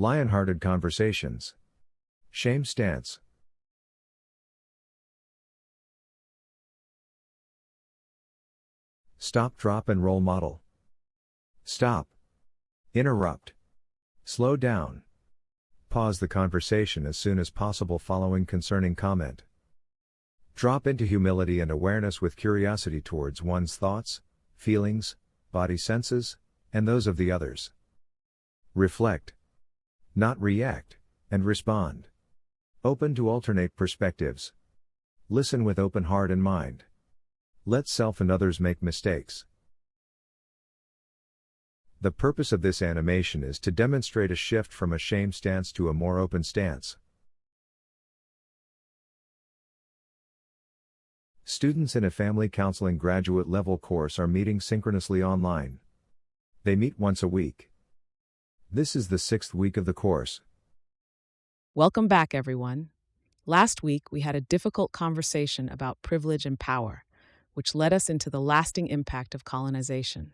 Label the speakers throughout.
Speaker 1: Lionhearted conversations. Shame stance. Stop, drop, and roll model. Stop. Interrupt. Slow down. Pause the conversation as soon as possible following concerning comment. Drop into humility and awareness with curiosity towards one's thoughts, feelings, body senses, and those of the others. Reflect. Not react, and respond. Open to alternate perspectives. Listen with open heart and mind. Let self and others make mistakes. The purpose of this animation is to demonstrate a shift from a shame stance to a more open stance. Students in a family counseling graduate level course are meeting synchronously online. They meet once a week. This is the 6th week of the course.
Speaker 2: Welcome back, everyone. Last week, we had a difficult conversation about privilege and power, which led us into the lasting impact of colonization.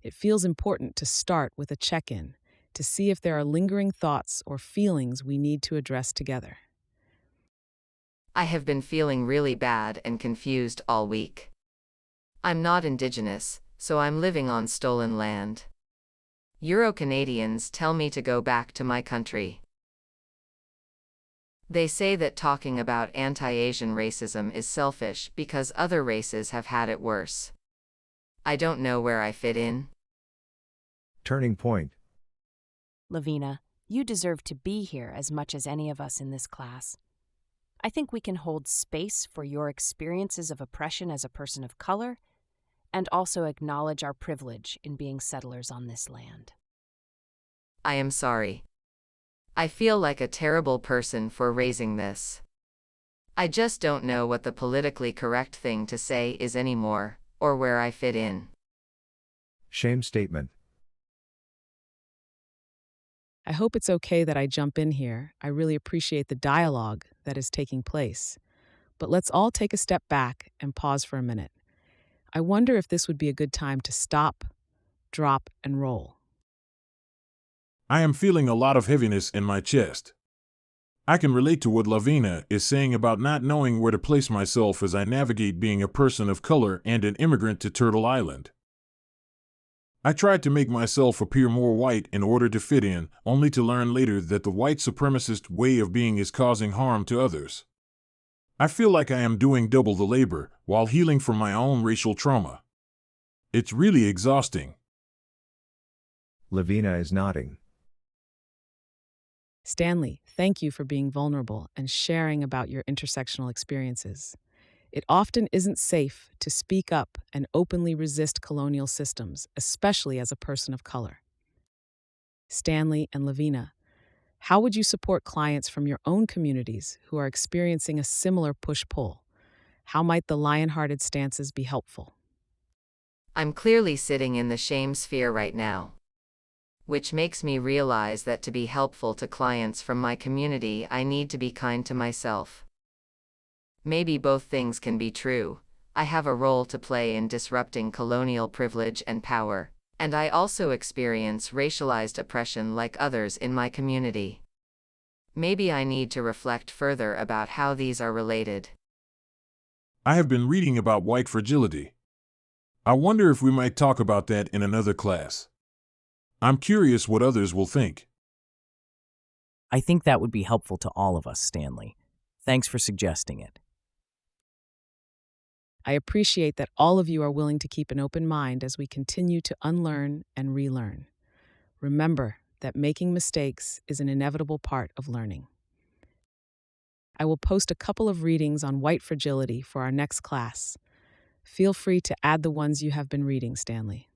Speaker 2: It feels important to start with a check-in to see if there are lingering thoughts or feelings we need to address together.
Speaker 3: I have been feeling really bad and confused all week. I'm not Indigenous, so I'm living on stolen land. Euro-Canadians tell me to go back to my country. They say that talking about anti-Asian racism is selfish because other races have had it worse. I don't know where I fit in.
Speaker 1: Turning point.
Speaker 4: Lavina, you deserve to be here as much as any of us in this class. I think we can hold space for your experiences of oppression as a person of color, and also acknowledge our privilege in being settlers on this land.
Speaker 3: I am sorry. I feel like a terrible person for raising this. I just don't know what the politically correct thing to say is anymore, or where I fit in.
Speaker 1: Shame statement.
Speaker 2: I hope it's okay that I jump in here. I really appreciate the dialogue that is taking place. But let's all take a step back and pause for a minute. I wonder if this would be a good time to stop, drop, and roll.
Speaker 5: I am feeling a lot of heaviness in my chest. I can relate to what Lavina is saying about not knowing where to place myself as I navigate being a person of color and an immigrant to Turtle Island. I tried to make myself appear more white in order to fit in, only to learn later that the white supremacist way of being is causing harm to others. I feel like I am doing double the labor while healing from my own racial trauma. It's really exhausting.
Speaker 1: Lavina is nodding.
Speaker 2: Stanley, thank you for being vulnerable and sharing about your intersectional experiences. It often isn't safe to speak up and openly resist colonial systems, especially as a person of color. Stanley and Lavina, how would you support clients from your own communities who are experiencing a similar push-pull? How might the lion-hearted stances be helpful?
Speaker 3: I'm clearly sitting in the shame sphere right now, which makes me realize that to be helpful to clients from my community, I need to be kind to myself. Maybe both things can be true. I have a role to play in disrupting colonial privilege and power, and I also experience racialized oppression like others in my community. Maybe I need to reflect further about how these are related.
Speaker 5: I have been reading about white fragility. I wonder if we might talk about that in another class. I'm curious what others will think.
Speaker 6: I think that would be helpful to all of us, Stanley. Thanks for suggesting it.
Speaker 2: I appreciate that all of you are willing to keep an open mind as we continue to unlearn and relearn. Remember that making mistakes is an inevitable part of learning. I will post a couple of readings on white fragility for our next class. Feel free to add the ones you have been reading, Stanley.